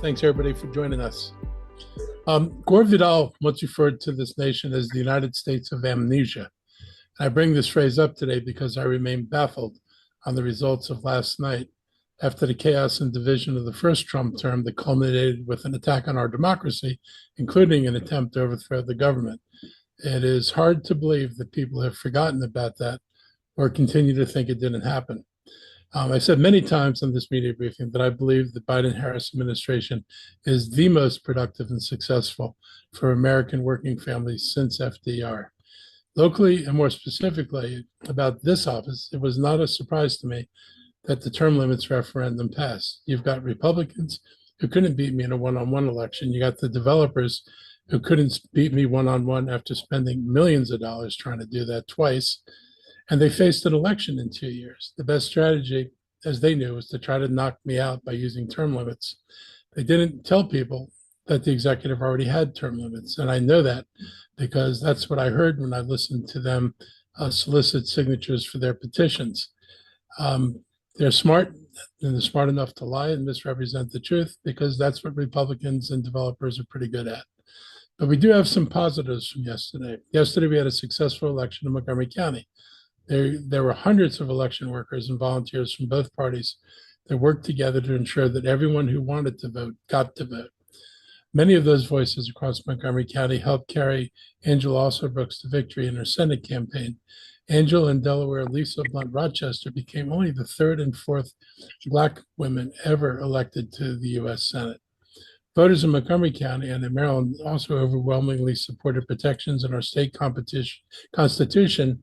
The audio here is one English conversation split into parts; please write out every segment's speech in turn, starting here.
Thanks, everybody, for joining us. Gore Vidal once referred to this nation as the United States of amnesia. I bring this phrase up today because I remain baffled on the results of last night after the chaos and division of the first Trump term that culminated with an attack on our democracy, including an attempt to overthrow the government. It is hard to believe that people have forgotten about that or continue to think it didn't happen. I said many times on this media briefing that I believe the Biden-Harris administration is the most productive and successful for American working families since FDR. Locally, and more specifically about this office, it was not a surprise to me that the term limits referendum passed. You've got Republicans who couldn't beat me in a one-on-one election. You got the developers who couldn't beat me one-on-one after spending millions of dollars trying to do that twice. And they faced an election in 2 years. The best strategy, as they knew, was to try to knock me out by using term limits. They didn't tell people that the executive already had term limits. And I know that because that's what I heard when I listened to them solicit signatures for their petitions. They're smart, and they're smart enough to lie and misrepresent the truth because that's what Republicans and developers are pretty good at. But we do have some positives from yesterday. Yesterday, we had a successful election in Montgomery County. There were hundreds of election workers and volunteers from both parties that worked together to ensure that everyone who wanted to vote got to vote. Many of those voices across Montgomery County helped carry Angela Alsobrooks to victory in her Senate campaign. Angela in Delaware, Lisa Blunt Rochester became only the third and fourth Black women ever elected to the U.S. Senate. Voters in Montgomery County and in Maryland also overwhelmingly supported protections in our state constitution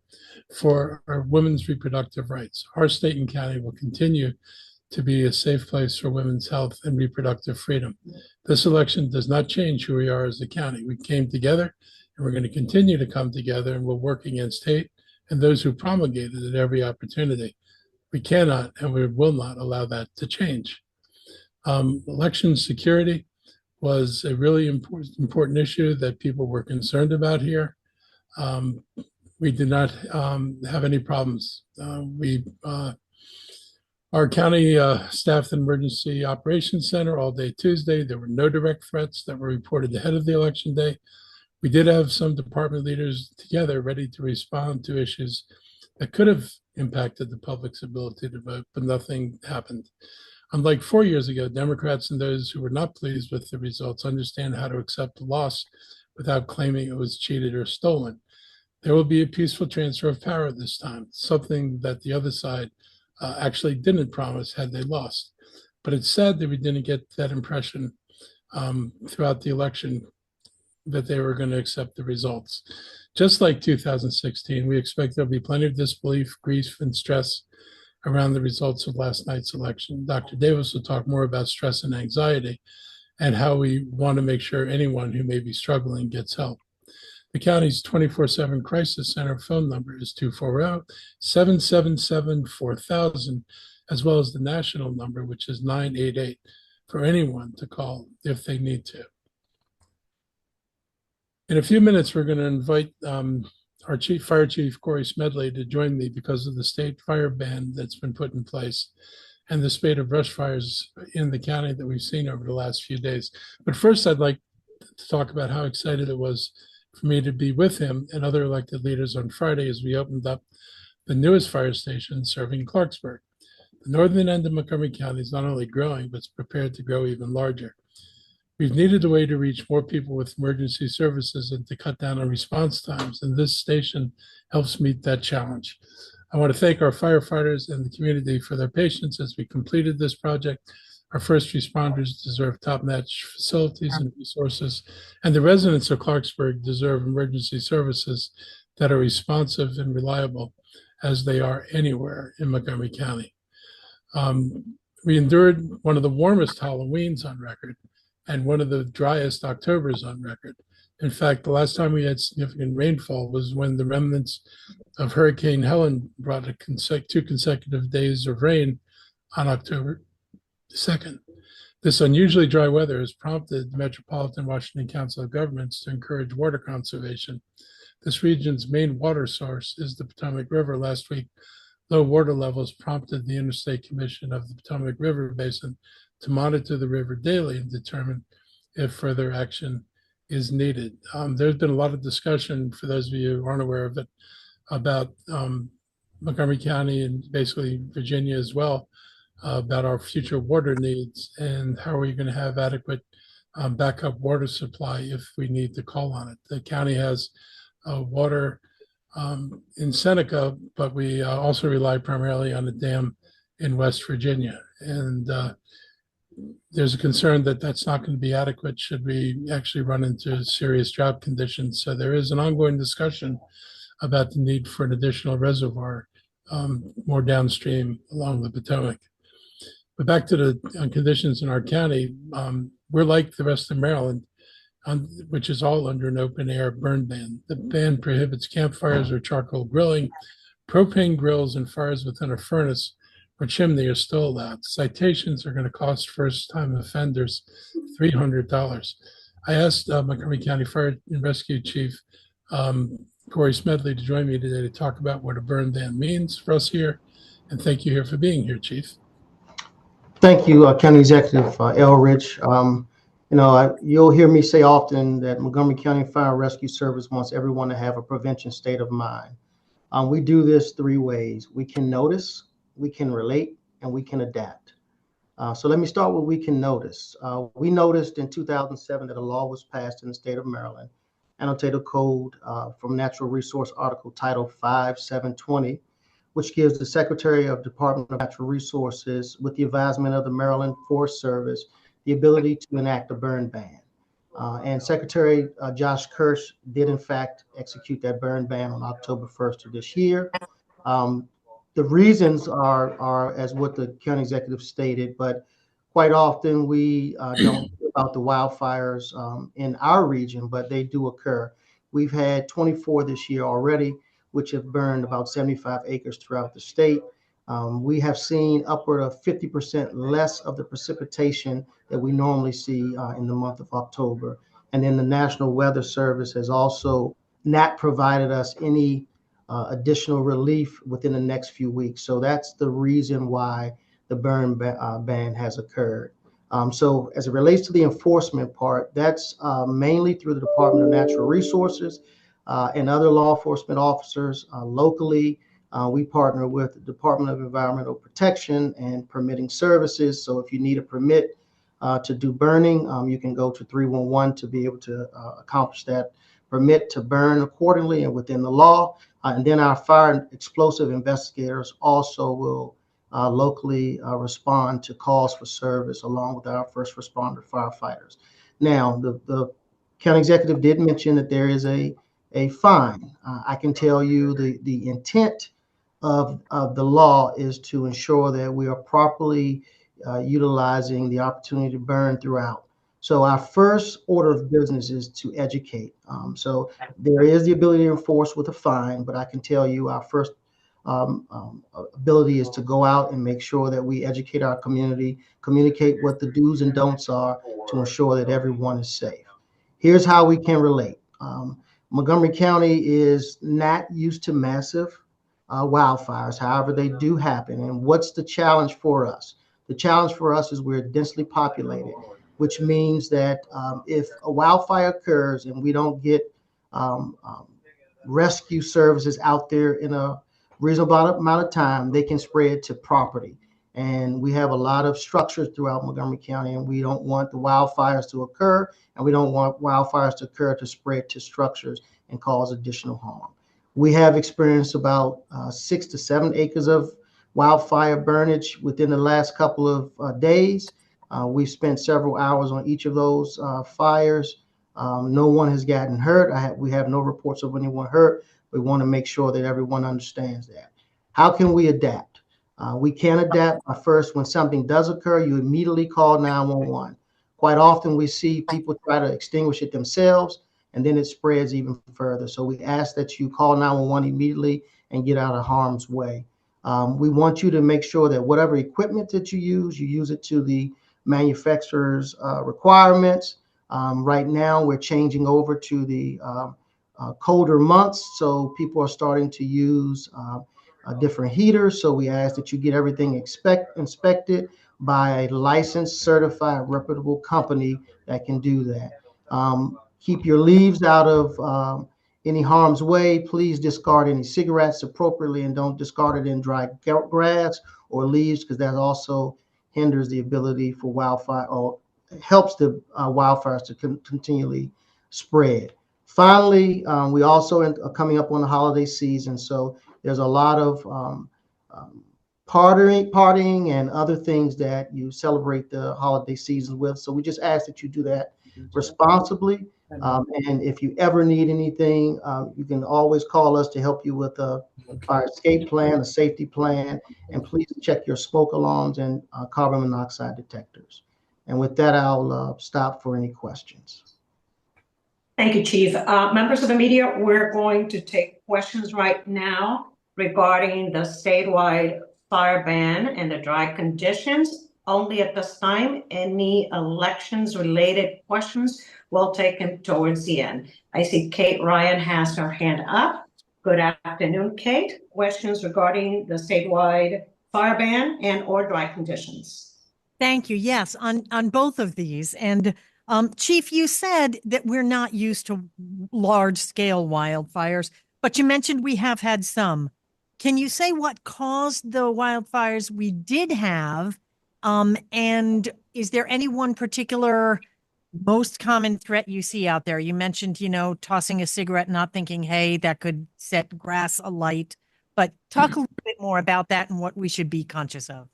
for our women's reproductive rights. Our state and county will continue to be a safe place for women's health and reproductive freedom. This election does not change who we are as a county. We came together and we're going to continue to come together, and we'll work against hate and those who promulgated it at every opportunity. We cannot and we will not allow that to change. Election security was a really important issue that people were concerned about here. We did not have any problems. Our county staffed an emergency operations center all day Tuesday. There were no direct threats that were reported ahead of the election day. We did have some department leaders together ready to respond to issues that could have impacted the public's ability to vote, but nothing happened. Unlike 4 years ago, Democrats and those who were not pleased with the results understand how to accept a loss without claiming it was cheated or stolen. There will be a peaceful transfer of power this time, something that the other side actually didn't promise had they lost. But it's sad that we didn't get that impression throughout the election that they were going to accept the results. Just like 2016, we expect there'll be plenty of disbelief, grief, and stress around the results of last night's election. Dr. Davis will talk more about stress and anxiety and how we want to make sure anyone who may be struggling gets help. The county's 24/7 crisis center phone number is 240-777-4000, as well as the national number, which is 988, for anyone to call if they need to. In a few minutes, we're going to invite our Fire Chief, Corey Smedley, to join me because of the state fire ban that's been put in place and the spate of brush fires in the county that we've seen over the last few days. But first, I'd like to talk about how excited it was for me to be with him and other elected leaders on Friday as we opened up the newest fire station serving Clarksburg. The northern end of Montgomery County is not only growing, but it's prepared to grow even larger. We've needed a way to reach more people with emergency services and to cut down on response times, and this station helps meet that challenge. I want to thank our firefighters and the community for their patience as we completed this project. Our first responders deserve top-notch facilities and resources, and the residents of Clarksburg deserve emergency services that are responsive and reliable as they are anywhere in Montgomery County. We endured one of the warmest Halloweens on record and one of the driest Octobers on record. In fact, the last time we had significant rainfall was when the remnants of Hurricane Helen brought 2 consecutive days of rain on October 2nd. This unusually dry weather has prompted the Metropolitan Washington Council of Governments to encourage water conservation. This region's main water source is the Potomac River. Last week, low water levels prompted the Interstate Commission of the Potomac River Basin to monitor the river daily and determine if further action is needed. There's been a lot of discussion, for those of you who aren't aware of it, about Montgomery County and basically Virginia as well, about our future water needs and how are we going to have adequate backup water supply if we need to call on it. The county has water in Seneca, but we also rely primarily on a dam in West Virginia. And there's a concern that that's not going to be adequate should we actually run into serious drought conditions. So there is an ongoing discussion about the need for an additional reservoir more downstream along the Potomac. But back to the conditions in our county, we're like the rest of Maryland, which is all under an open air burn ban. The ban prohibits campfires or charcoal grilling. Propane grills and fires within a furnace or chimney are still allowed. Citations are going to cost first-time offenders $300. I asked Montgomery County Fire and Rescue Chief Corey Smedley to join me today to talk about what a burn ban means for us here. And thank you here for being here, Chief. Thank you, County Executive Elrich. You'll hear me say often that Montgomery County Fire and Rescue Service wants everyone to have a prevention state of mind. We do this three ways. We can notice, we can relate, and we can adapt. So let me start with we can notice. We noticed in 2007 that a law was passed in the state of Maryland, Annotated Code from Natural Resource Article Title 5720, which gives the Secretary of Department of Natural Resources, with the advisement of the Maryland Forest Service, the ability to enact a burn ban. And Secretary Josh Kirsch did in fact execute that burn ban on October 1st of this year. The reasons are as what the county executive stated, but quite often we don't hear about the wildfires in our region, but they do occur. We've had 24 this year already, which have burned about 75 acres throughout the state. We have seen upward of 50% less of the precipitation that we normally see in the month of October. And then the National Weather Service has also not provided us any additional relief within the next few weeks. So that's the reason why the burn ban has occurred. So as it relates to the enforcement part, that's mainly through the Department of Natural Resources and other law enforcement officers locally. We partner with the Department of Environmental Protection and Permitting Services. So if you need a permit to do burning, you can go to 311 to be able to accomplish that permit to burn accordingly and within the law. And then our fire and explosive investigators also will locally respond to calls for service along with our first responder firefighters. Now, the county executive did mention that there is a fine. I can tell you the intent of the law is to ensure that we are properly utilizing the opportunity to burn throughout. So our first order of business is to educate. So there is the ability to enforce with a fine, but I can tell you our first ability is to go out and make sure that we educate our community, communicate what the do's and don'ts are to ensure that everyone is safe. Here's how we can relate. Montgomery County is not used to massive wildfires. However, they do happen. And what's the challenge for us? The challenge for us is we're densely populated, which means that if a wildfire occurs and we don't get rescue services out there in a reasonable amount of time, they can spread to property. And we have a lot of structures throughout Montgomery County, and we don't want the wildfires to occur, and we don't want wildfires to occur to spread to structures and cause additional harm. We have experienced about 6 to 7 acres of wildfire burnage within the last couple of days. We've spent several hours on each of those fires. No one has gotten hurt. We have no reports of anyone hurt. We want to make sure that everyone understands that. How can we adapt? We can adapt by first, when something does occur, you immediately call 911. Quite often we see people try to extinguish it themselves, and then it spreads even further. So we ask that you call 911 immediately and get out of harm's way. We want you to make sure that whatever equipment that you use it to the manufacturer's requirements. Right now, we're changing over to the colder months, so people are starting to use different heaters. So we ask that you get everything inspected by a licensed, certified, reputable company that can do that. Keep your leaves out of any harm's way. Please discard any cigarettes appropriately and don't discard it in dry grass or leaves, because that also hinders the ability for wildfire, or helps the wildfires to continually spread. Finally, we also are coming up on the holiday season, so there's a lot of partying and other things that you celebrate the holiday season with. So we just ask that you do that responsibly. And if you ever need anything, you can always call us to help you with a fire escape plan, a safety plan, and please check your smoke alarms and carbon monoxide detectors. And with that, I'll stop for any questions. Thank you, Chief. Members of the media, we're going to take questions right now regarding the statewide fire ban and the dry conditions. Only at this time, any elections related questions will take them towards the end. I see Kate Ryan has her hand up. Good afternoon, Kate. Questions regarding the statewide fire ban and or dry conditions? Thank you. Yes, on both of these. And Chief, you said that we're not used to large scale wildfires, but you mentioned we have had some. Can you say what caused the wildfires we did have? And is there any one particular most common threat you see out there? You mentioned, tossing a cigarette, not thinking, hey, that could set grass alight. But talk a little bit more about that and what we should be conscious of.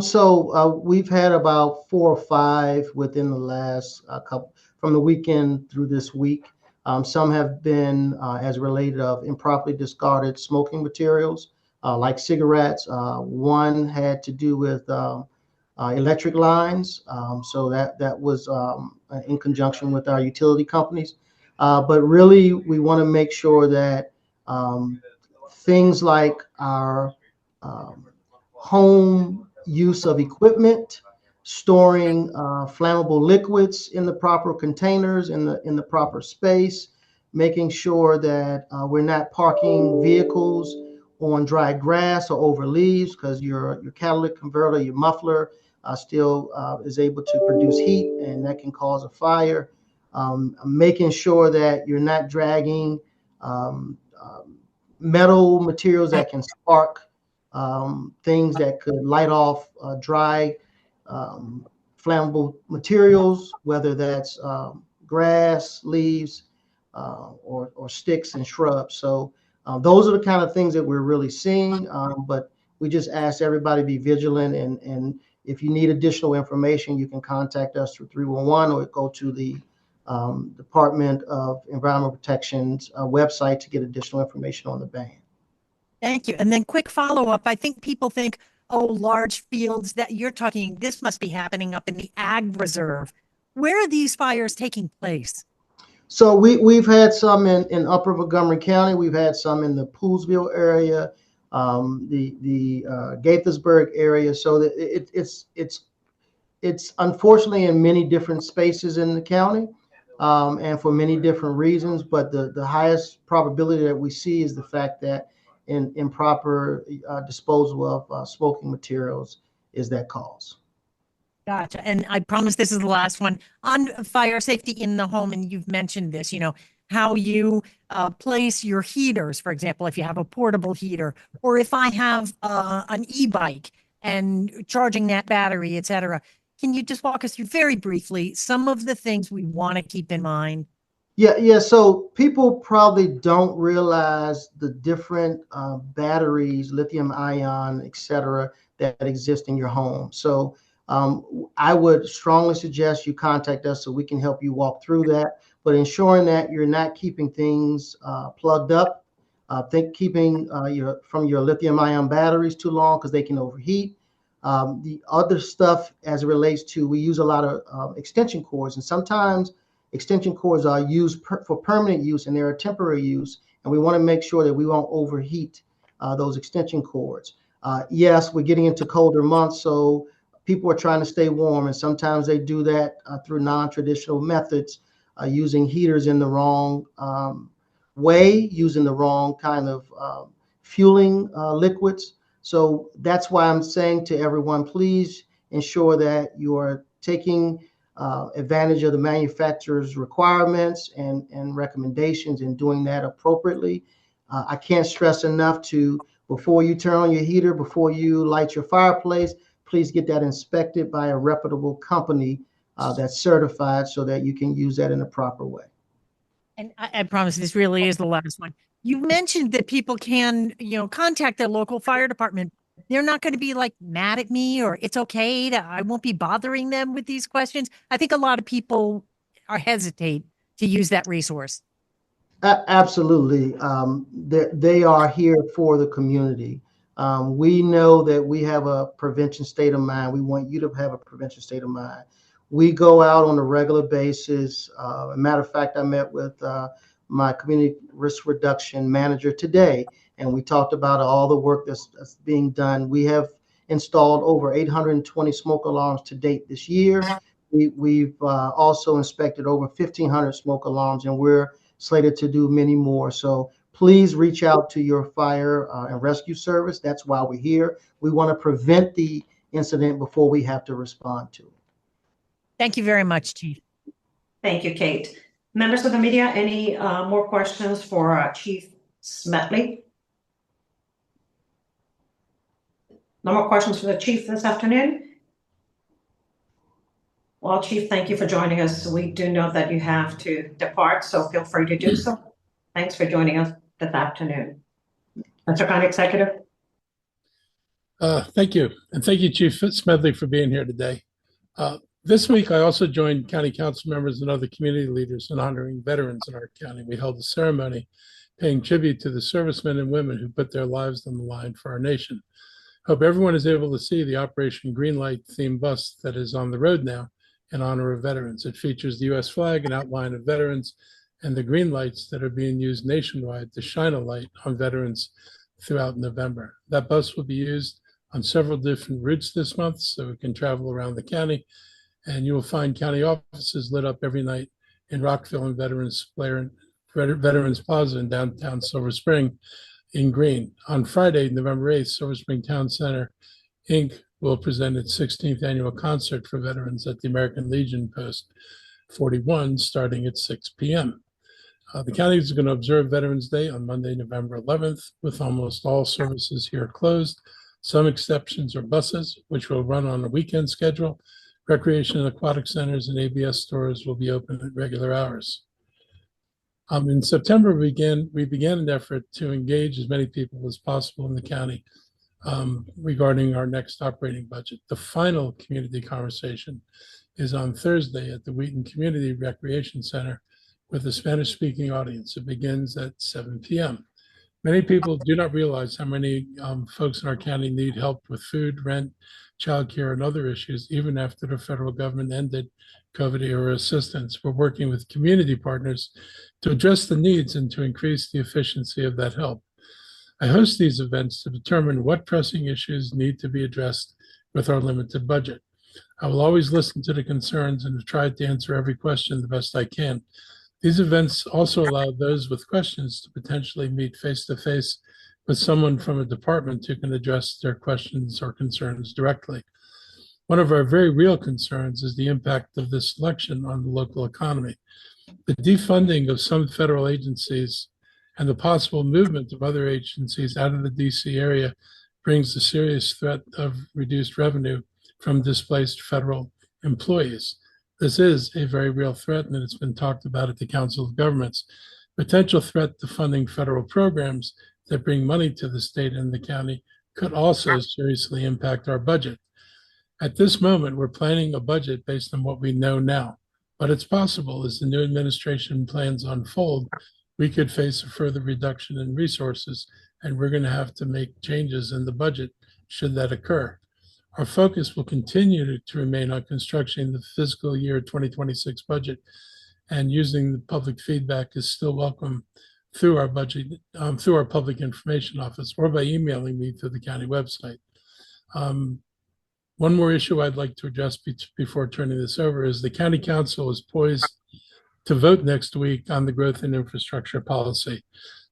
So we've had about 4 or 5 within the last couple, from the weekend through this week. Some have been as related of improperly discarded smoking materials, like cigarettes. One had to do with electric lines. So that was in conjunction with our utility companies. But really, we want to make sure that things like our home use of equipment, storing flammable liquids in the proper containers, in the proper space, making sure that we're not parking vehicles on dry grass or over leaves, because your catalytic converter, your muffler, still is able to produce heat, and that can cause a fire. Making sure that you're not dragging metal materials that can spark, things that could light off dry flammable materials, whether that's grass, leaves, or sticks and shrubs. So those are the kind of things that we're really seeing. But we just ask everybody to be vigilant, and if you need additional information, you can contact us through 311 or go to the Department of Environmental Protection's website to get additional information on the ban. Thank you. And then quick follow-up. I think people think, oh, large fields that you're talking, this must be happening up in the ag reserve. Where are these fires taking place? So we've had some in Upper Montgomery County. We've had some in the Poolsville area, the Gaithersburg area. So it's unfortunately in many different spaces in the county, and for many different reasons. But the highest probability that we see is the fact that improper disposal of smoking materials is that cause. Gotcha. And I promise this is the last one on fire safety in the home. And you've mentioned this, how you place your heaters, for example, if you have a portable heater, or if I have an e-bike and charging that battery, et cetera. Can you just walk us through very briefly some of the things we want to keep in mind? Yeah. So people probably don't realize the different batteries, lithium ion, et cetera, that exist in your home. So I would strongly suggest you contact us so we can help you walk through that, but ensuring that you're not keeping things plugged up. Keeping from your lithium ion batteries too long, because they can overheat. The other stuff as it relates to, we use a lot of extension cords, and sometimes extension cords are used for permanent use and they're a temporary use, and we want to make sure that we won't overheat those extension cords. Yes, we're getting into colder months, so people are trying to stay warm, and sometimes they do that through non-traditional methods, using heaters in the wrong way, using the wrong kind of fueling liquids. So that's why I'm saying to everyone, please ensure that you are taking advantage of the manufacturer's requirements and recommendations and doing that appropriately. I can't stress enough to, before you turn on your heater, before you light your fireplace, please get that inspected by a reputable company that's certified so that you can use that in a proper way. And I promise this really is the last one. You mentioned that people can, contact their local fire department. They're not going to be like mad at me, or it's okay I won't be bothering them with these questions. I think a lot of people hesitate to use that resource. Absolutely. They are here for the community. We know that we have a prevention state of mind. We want you to have a prevention state of mind. We go out on a regular basis. As a matter of fact, I met with my community risk reduction manager today, and we talked about all the work that's being done. We have installed over 820 smoke alarms to date this year. We've also inspected over 1,500 smoke alarms, and we're slated to do many more. So please reach out to your fire and rescue service. That's why we're here. We want to prevent the incident before we have to respond to it. Thank you very much, Chief. Thank you, Kate. Members of the media, any more questions for Chief Smedley? No more questions for the Chief this afternoon? Well, Chief, thank you for joining us. We do know that you have to depart, so feel free to do so. Thanks for joining us this afternoon. Mr. County Executive. Thank you. And thank you, Chief Smedley, for being here today. This week, I also joined county council members and other community leaders in honoring veterans in our county. We held a ceremony paying tribute to the servicemen and women who put their lives on the line for our nation. Hope everyone is able to see the Operation Greenlight themed bus that is on the road now in honor of veterans. It features the U.S. flag, an outline of veterans, and the green lights that are being used nationwide to shine a light on veterans throughout November. That bus will be used on several different routes this month, so it can travel around the county. And you will find county offices lit up every night in Rockville and Veterans Square, Veterans Plaza in downtown Silver Spring in green. On Friday, November 8th, Silver Spring Town Center, Inc. will present its 16th annual concert for veterans at the American Legion Post 41, starting at 6 p.m. The county is going to observe Veterans Day on Monday, November 11th, with almost all services here closed. Some exceptions are buses, which will run on a weekend schedule. Recreation and aquatic centers and ABS stores will be open at regular hours. In September, we began an effort to engage as many people as possible in the county regarding our next operating budget. The final community conversation is on Thursday at the Wheaton Community Recreation Center with a Spanish-speaking audience. It begins at 7 p.m. Many people do not realize how many folks in our county need help with food, rent, childcare, and other issues, even after the federal government ended COVID-era assistance. We're working with community partners to address the needs and to increase the efficiency of that help. I host these events to determine what pressing issues need to be addressed with our limited budget. I will always listen to the concerns and try to answer every question the best I can. These events also allow those with questions to potentially meet face-to-face with someone from a department who can address their questions or concerns directly. One of our very real concerns is the impact of this election on the local economy. The defunding of some federal agencies and the possible movement of other agencies out of the DC area brings the serious threat of reduced revenue from displaced federal employees. This is a very real threat, and it's been talked about at the Council of Governments. Potential threat to funding federal programs that bring money to the state and the county could also seriously impact our budget. At this moment, we're planning a budget based on what we know now, but it's possible as the new administration plans unfold, we could face a further reduction in resources, and we're going to have to make changes in the budget should that occur. Our focus will continue to remain on constructing the fiscal year 2026 budget, and using the public feedback is still welcome through our budget, through our public information office, or by emailing me through the county website. One more issue I'd like to address before turning this over is the county council is poised to vote next week on the growth and infrastructure policy.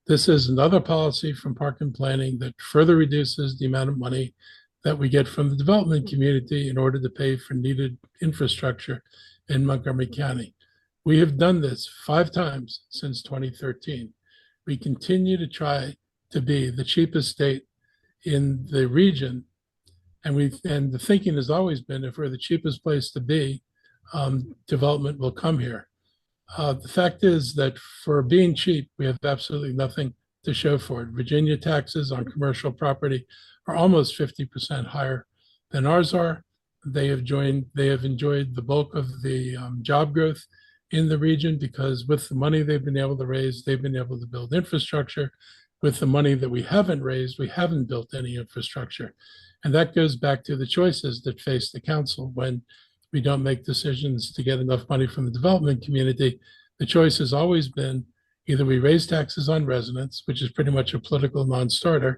This is another policy from Park and Planning that further reduces the amount of money that we get from the development community in order to pay for needed infrastructure in Montgomery County. We have done this 5 times since 2013. We continue to try to be the cheapest state in the region. And the thinking has always been, if we're the cheapest place to be, development will come here. The fact is that for being cheap, we have absolutely nothing to show for it. Virginia taxes on commercial property are almost 50% higher than ours are. They have enjoyed the bulk of the job growth in the region because with the money they've been able to raise, they've been able to build infrastructure. With the money that we haven't raised, we haven't built any infrastructure. And that goes back to the choices that face the council when we don't make decisions to get enough money from the development community. The choice has always been either we raise taxes on residents, which is pretty much a political non-starter.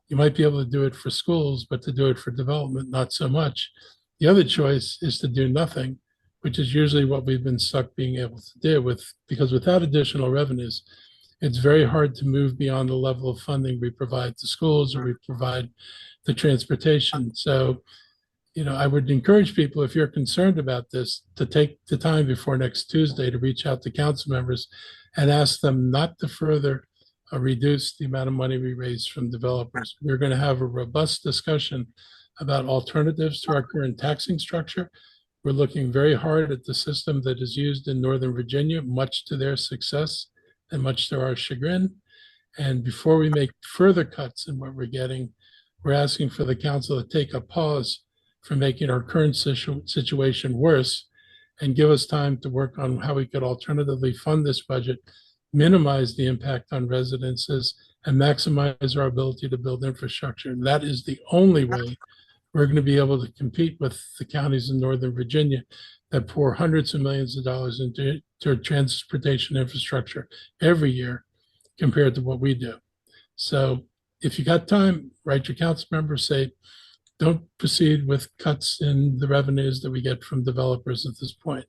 You might be able to do it for schools, but to do it for development, not so much. The other choice is to do nothing, which is usually what we've been stuck being able to do because without additional revenues, it's very hard to move beyond the level of funding we provide to schools or we provide the transportation. So, I would encourage people, if you're concerned about this, to take the time before next Tuesday to reach out to council members and ask them not to further reduce the amount of money we raise from developers. We're going to have a robust discussion about alternatives to our current taxing structure. We're looking very hard at the system that is used in Northern Virginia, much to their success and much to our chagrin. And before we make further cuts in what we're getting, we're asking for the council to take a pause from making our current situation worse and give us time to work on how we could alternatively fund this budget, minimize the impact on residences, and maximize our ability to build infrastructure. And that is the only way we're going to be able to compete with the counties in Northern Virginia that pour hundreds of millions of dollars into transportation infrastructure every year compared to what we do. So if you got time, write your council members, say, don't proceed with cuts in the revenues that we get from developers at this point.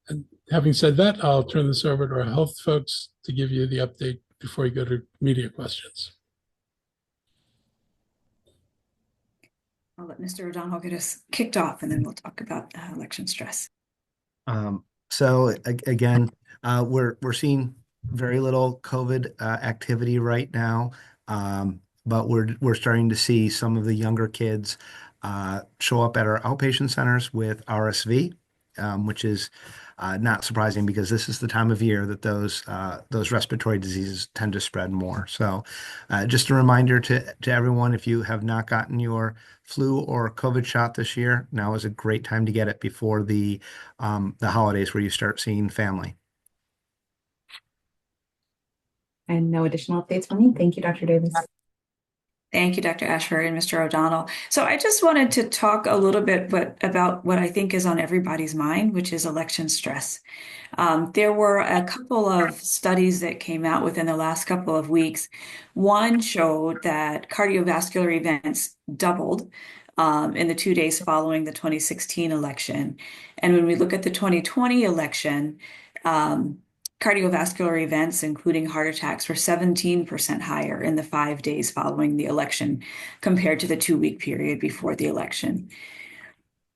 And having said that, I'll turn this over to our health folks to give you the update before you go to media questions. I'll let Mr. O'Donnell get us kicked off and then we'll talk about election stress. So again, we're seeing very little COVID activity right now, but we're starting to see some of the younger kids show up at our outpatient centers with RSV, which is not surprising because this is the time of year that those respiratory diseases tend to spread more. So just a reminder to everyone, if you have not gotten your flu or COVID shot this year, now is a great time to get it before the holidays where you start seeing family. And no additional updates from me. Thank you, Dr. Davis. Thank you, Dr. Ashford and Mr. O'Donnell. So I just wanted to talk a little bit about what I think is on everybody's mind, which is election stress. There were a couple of studies that came out within the last couple of weeks. One showed that cardiovascular events doubled in the 2 days following the 2016 election. And when we look at the 2020 election, cardiovascular events, including heart attacks, were 17% higher in the 5 days following the election compared to the 2-week period before the election.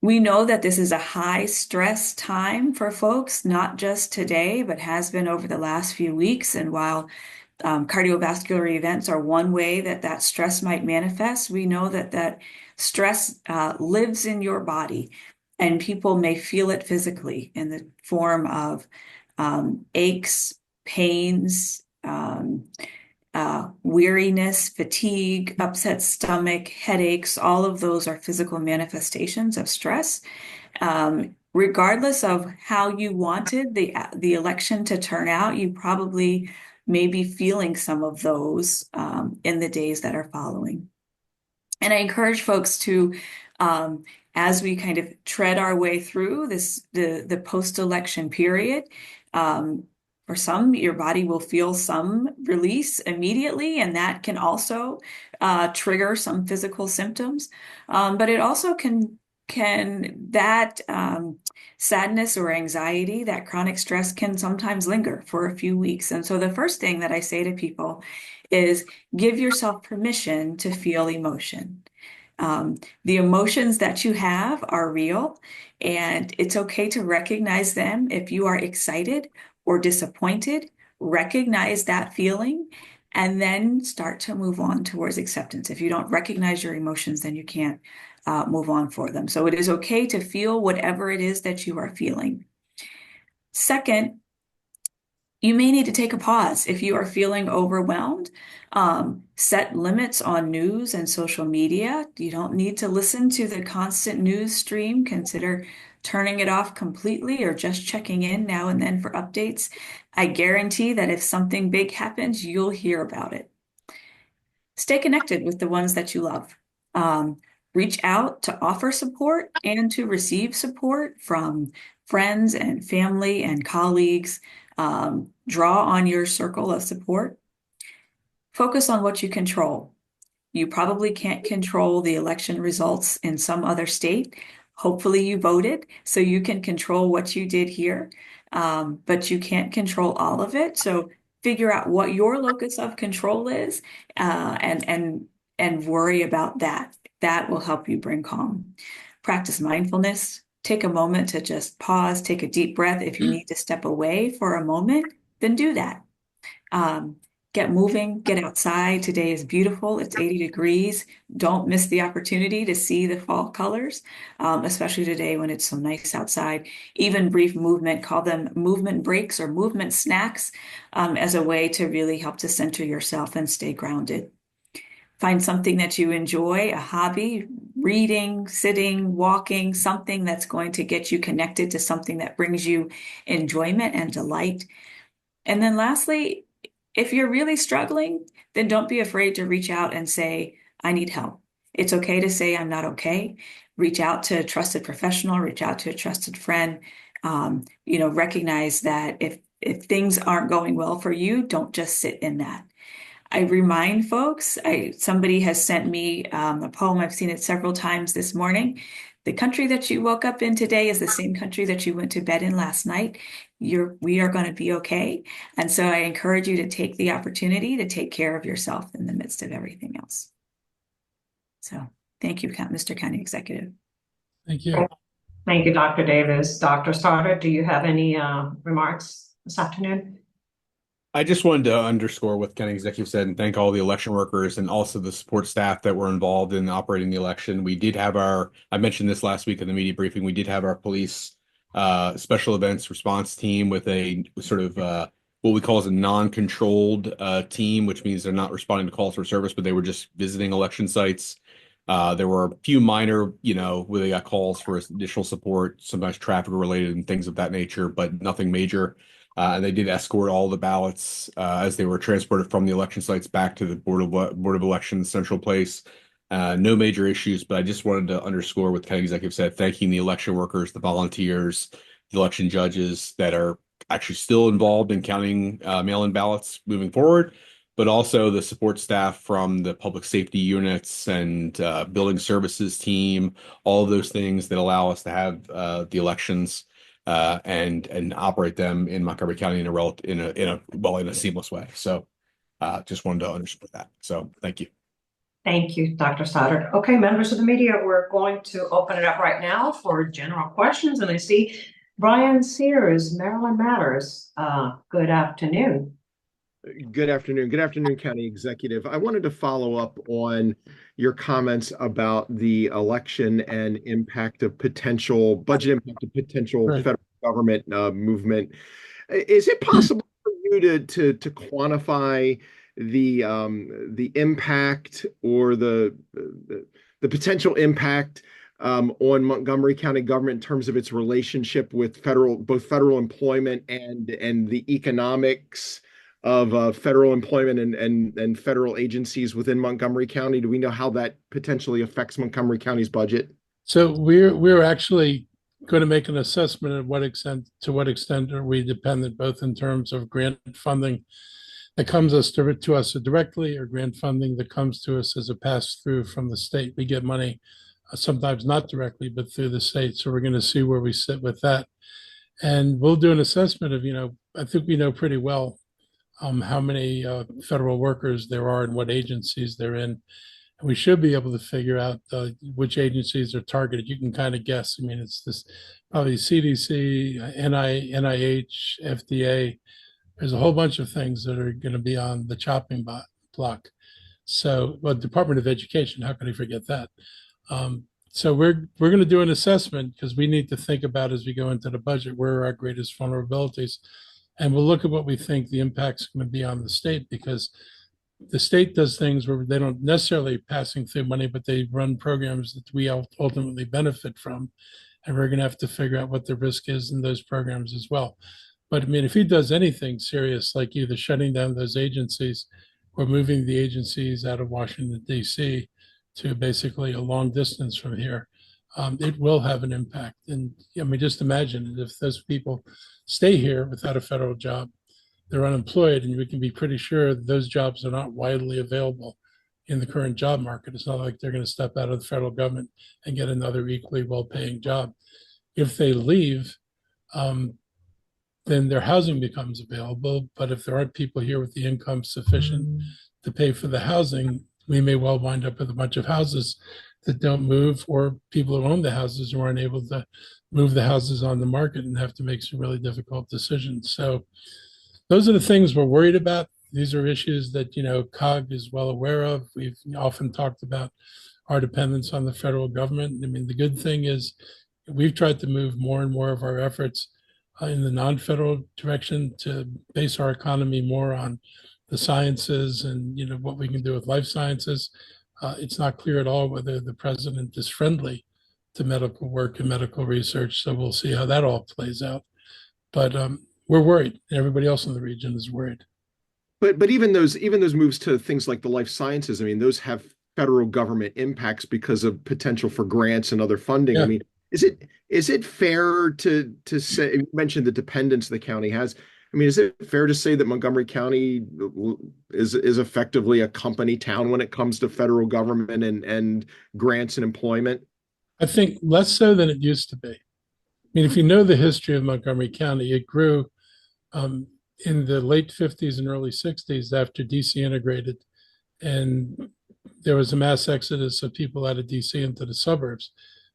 We know that this is a high stress time for folks, not just today, but has been over the last few weeks. And while cardiovascular events are one way that stress might manifest, we know that stress lives in your body, and people may feel it physically in the form of aches, pains, weariness, fatigue, upset stomach, headaches. All of those are physical manifestations of stress. Regardless of how you wanted the election to turn out, you probably may be feeling some of those in the days that are following. And I encourage folks to, as we kind of tread our way through the post-election period, for some, your body will feel some release immediately, and that can also trigger some physical symptoms. But it also can that sadness or anxiety, that chronic stress can sometimes linger for a few weeks. And so the first thing that I say to people is give yourself permission to feel emotion. The emotions that you have are real, and it's okay to recognize them. If you are excited or disappointed, recognize that feeling and then start to move on towards acceptance. If you don't recognize your emotions, then you can't move on for them. So it is okay to feel whatever it is that you are feeling. Second, you may need to take a pause if you are feeling overwhelmed. Set limits on news and social media. You don't need to listen to the constant news stream. Consider turning it off completely or just checking in now and then for updates. I guarantee that if something big happens, you'll hear about it. Stay connected with the ones that you love. Reach out to offer support and to receive support from friends and family and colleagues. Draw on your circle of support. Focus on what you control. You probably can't control the election results in some other state. Hopefully you voted, so you can control what you did here, but you can't control all of it. So figure out what your locus of control is, and worry about that. That will help you bring calm. Practice mindfulness. Take a moment to just pause, take a deep breath. If you need to step away for a moment, then do that. Get moving, get outside. Today is beautiful. It's 80 degrees. Don't miss the opportunity to see the fall colors, especially today when it's so nice outside. Even brief movement, call them movement breaks or movement snacks, as a way to really help to center yourself and stay grounded. Find something that you enjoy, a hobby, reading, sitting, walking, something that's going to get you connected to something that brings you enjoyment and delight. And then lastly, if you're really struggling, then don't be afraid to reach out and say, I need help. It's okay to say I'm not okay. Reach out to a trusted professional, reach out to a trusted friend. Recognize that if things aren't going well for you, don't just sit in that. I remind folks, somebody has sent me a poem. I've seen it several times this morning. The country that you woke up in today is the same country that you went to bed in last night. We are going to be okay. And so I encourage you to take the opportunity to take care of yourself in the midst of everything else. So thank you, Mr. County Executive. Thank you. Thank you, Dr. Davis. Dr. Stoddard, do you have any remarks this afternoon? I just wanted to underscore what County Executive said and thank all the election workers and also the support staff that were involved in operating the election. We did have I mentioned this last week in the media briefing, we did have our police special events response team with a sort of what we call as a non-controlled team, which means they're not responding to calls for service, but they were just visiting election sites. There were a few minor, where they got calls for additional support, sometimes traffic related and things of that nature, but nothing major. And they did escort all the ballots as they were transported from the election sites back to the Board of Elections central place. No major issues, but I just wanted to underscore what the county executive said, thanking the election workers, the volunteers, the election judges that are actually still involved in counting mail-in ballots moving forward, but also the support staff from the public safety units and building services team, all of those things that allow us to have the elections and operate them in Montgomery County in a seamless way. So just wanted to underscore that. So thank you. Thank you, Dr. Stoddard. Okay, members of the media, we're going to open it up right now for general questions. And I see Brian Sears, Maryland Matters. Good afternoon. Good afternoon. Good afternoon, County Executive. I wanted to follow up on your comments about the election and impact of potential budget impact of potential federal government movement. Is it possible for you to quantify the impact or the potential impact on Montgomery County government in terms of its relationship with both federal employment and the economics of federal employment and federal agencies within Montgomery County? Do we know how that potentially affects Montgomery County's budget? So we're actually going to make an assessment of to what extent are we dependent, both in terms of grant funding that comes to us directly or grant funding that comes to us as a pass through from the state. We get money sometimes not directly, but through the state. So we're going to see where we sit with that. And we'll do an assessment of, I think we know pretty well how many federal workers there are and what agencies they're in. And we should be able to figure out which agencies are targeted. You can kind of guess. I mean, it's this probably CDC, NIH, FDA. There's a whole bunch of things that are going to be on the chopping block. So, well, Department of Education, how can I forget that? So we're going to do an assessment because we need to think about as we go into the budget where are our greatest vulnerabilities, and we'll look at what we think the impact's going to be on the state, because the state does things where they don't necessarily passing through money, but they run programs that we ultimately benefit from, and we're going to have to figure out what the risk is in those programs as well. But I mean, if he does anything serious, like either shutting down those agencies or moving the agencies out of Washington, D.C. to basically a long distance from here, it will have an impact. And I mean, just imagine if those people stay here without a federal job, they're unemployed, and we can be pretty sure those jobs are not widely available in the current job market. It's not like they're going to step out of the federal government and get another equally well-paying job. If they leave, then their housing becomes available. But if there aren't people here with the income sufficient to pay for the housing, we may well wind up with a bunch of houses that don't move, or people who own the houses who aren't able to move the houses on the market and have to make some really difficult decisions. So those are the things we're worried about. These are issues that, COG is well aware of. We've often talked about our dependence on the federal government. I mean, the good thing is we've tried to move more and more of our efforts in the non-federal direction to base our economy more on the sciences and, what we can do with life sciences. It's not clear at all whether the president is friendly to medical work and medical research. So we'll see how that all plays out. But we're worried. Everybody else in the region is worried. But even those moves to things like the life sciences, I mean, those have federal government impacts because of potential for grants and other funding. Yeah. I mean, is it fair to say, you mentioned the dependence the county has? I mean, is it fair to say that Montgomery County is effectively a company town when it comes to federal government and grants and employment? I think less so than it used to be. I mean, if you know the history of Montgomery County, it grew in the late 50s and early 60s after DC integrated, and there was a mass exodus of people out of DC into the suburbs.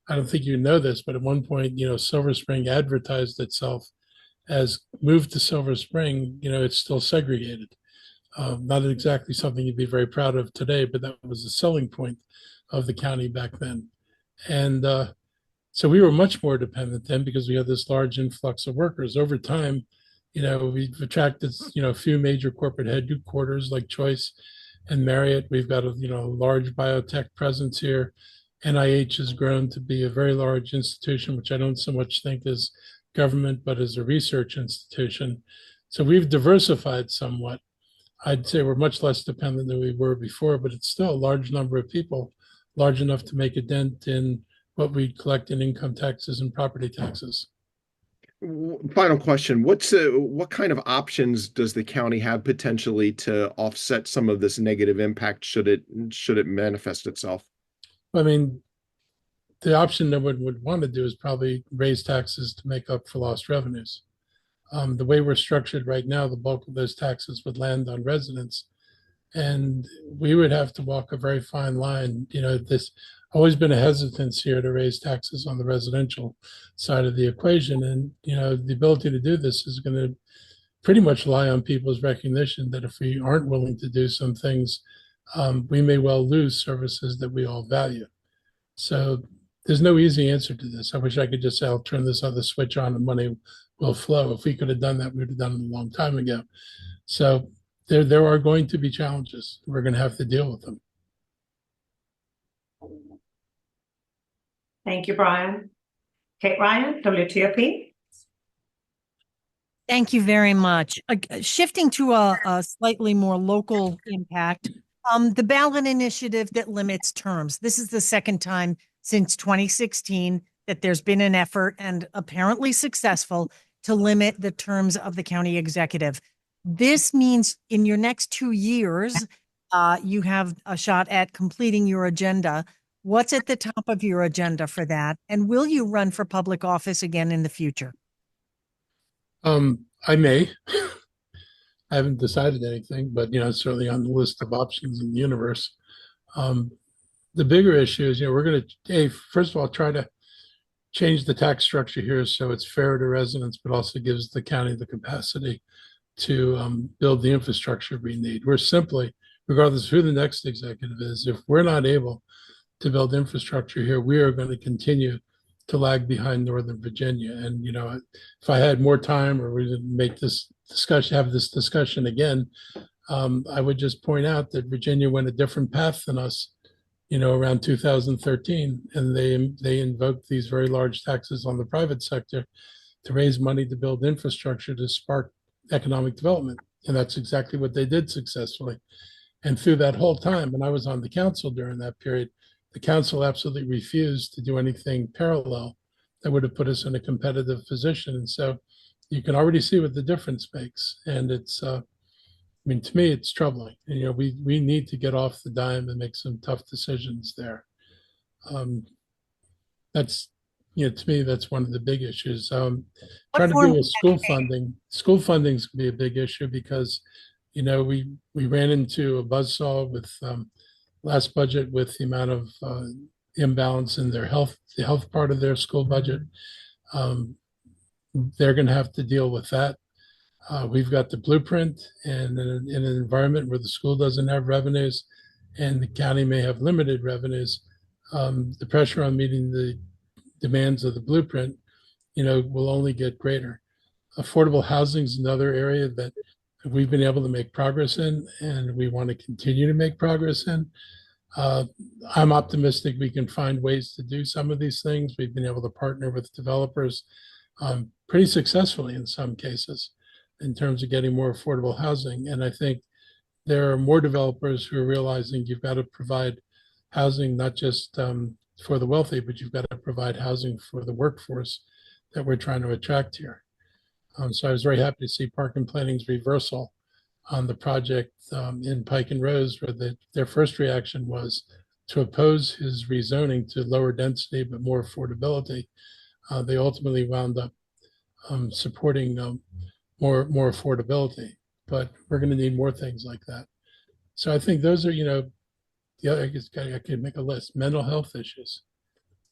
I don't think you know this, but at one point, Silver Spring advertised itself as moved to Silver Spring. It's still segregated. Not exactly something you'd be very proud of today, but that was the selling point of the county back then. And so we were much more dependent then because we had this large influx of workers. Over time, we've attracted, a few major corporate headquarters like Choice and Marriott. We've got a large biotech presence here. NIH has grown to be a very large institution, which I don't so much think is government, but as a research institution. So we've diversified somewhat. I'd say we're much less dependent than we were before, but it's still a large number of people, large enough to make a dent in what we collect in income taxes and property taxes. Final question. What kind of options does the county have potentially to offset some of this negative impact should it manifest itself? I mean, the option that one would want to do is probably raise taxes to make up for lost revenues. The way we're structured right now, the bulk of those taxes would land on residents, and we would have to walk a very fine line. There's always been a hesitance here to raise taxes on the residential side of the equation, and the ability to do this is going to pretty much lie on people's recognition that if we aren't willing to do some things, we may well lose services that we all value. So there's no easy answer to this. I wish I could just say, I'll turn this other switch on and money will flow. If we could have done that, we would have done it a long time ago. So there are going to be challenges. We're going to have to deal with them. Thank you, Brian. Kate Ryan, WTOP. Thank you very much. Shifting to a slightly more local impact, the ballot initiative that limits terms. This is the second time since 2016 that there's been an effort, and apparently successful, to limit the terms of the county executive. This means in your next 2 years, you have a shot at completing your agenda. What's at the top of your agenda for that? And will you run for public office again in the future? I may. I haven't decided anything, but it's certainly on the list of options in the universe. The bigger issue is, we're going to, first of all, try to change the tax structure here so it's fair to residents, but also gives the county the capacity to build the infrastructure we need. We're simply, regardless of who the next executive is, if we're not able to build infrastructure here, we are going to continue to lag behind Northern Virginia. And, if I had more time or we didn't have this discussion again, I would just point out that Virginia went a different path than us, around 2013, and they invoked these very large taxes on the private sector to raise money to build infrastructure to spark economic development. And that's exactly what they did successfully. And through that whole time, and I was on the council during that period, the council absolutely refused to do anything parallel that would have put us in a competitive position. And so you can already see what the difference makes. And it's, to me, it's troubling. And, we need to get off the dime and make some tough decisions there. That's, to me, that's one of the big issues. Trying to deal with school funding. School funding is going to be a big issue because, we ran into a buzzsaw with last budget with the amount of imbalance in the health part of their school budget. They're going to have to deal with that. We've got the blueprint, and in an environment where the school doesn't have revenues and the county may have limited revenues, the pressure on meeting the demands of the blueprint, will only get greater. Affordable housing is another area that we've been able to make progress in, and we want to continue to make progress in. I'm optimistic we can find ways to do some of these things. We've been able to partner with developers pretty successfully in some cases in terms of getting more affordable housing. And I think there are more developers who are realizing you've got to provide housing, not just for the wealthy, but you've got to provide housing for the workforce that we're trying to attract here. So I was very happy to see Park and Planning's reversal on the project in Pike and Rose, where their first reaction was to oppose his rezoning to lower density but more affordability. They ultimately wound up supporting more affordability, but we're going to need more things like that. So I think those are, I guess I could make a list. Mental health issues.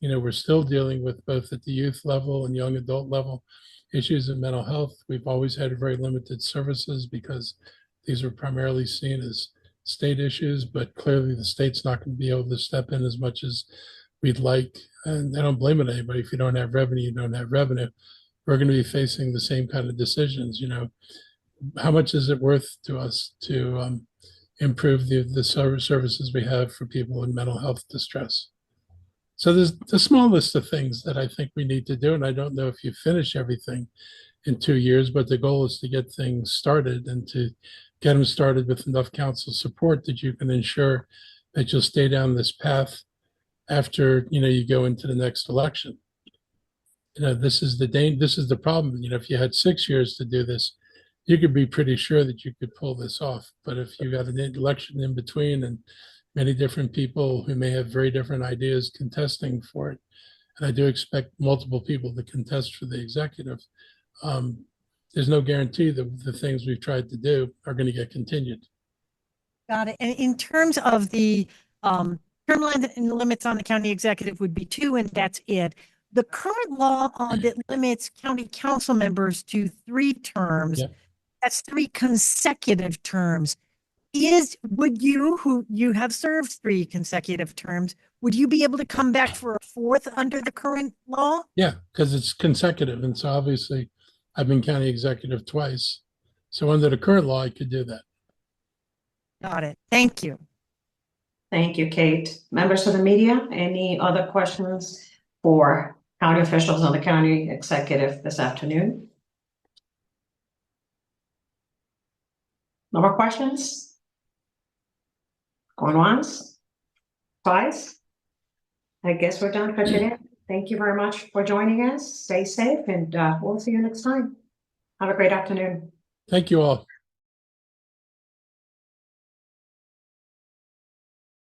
We're still dealing with both at the youth level and young adult level issues in mental health. We've always had very limited services because these are primarily seen as state issues, but clearly the state's not going to be able to step in as much as we'd like. And I don't blame it on anybody. If you don't have revenue, you don't have revenue. We're going to be facing the same kind of decisions. How much is it worth to us to improve the services we have for people in mental health distress? So there's a small list of things that I think we need to do. And I don't know if you finish everything in 2 years, but the goal is to get things started and to get them started with enough council support that you can ensure that you'll stay down this path after, you go into the next election. This is the problem. If you had 6 years to do this, you could be pretty sure that you could pull this off. But if you got an election in between and many different people who may have very different ideas contesting for it, and I do expect multiple people to contest for the executive, there's no guarantee that the things we've tried to do are going to get continued. Got it. And in terms of the term limits on the county executive would be 2, and that's it. The current law that limits county council members to 3 terms, Yeah. That's 3 consecutive terms. Would you, who you have served 3 consecutive terms, would you be able to come back for a 4th under the current law? Yeah, because it's consecutive. And so obviously I've been county executive twice. So under the current law, I could do that. Got it. Thank you. Thank you, Kate. Members of the media, any other questions for county officials on the county executive this afternoon? No more questions? Going once? Twice? I guess we're done for today. Thank you very much for joining us. Stay safe, and we'll see you next time. Have a great afternoon. Thank you all.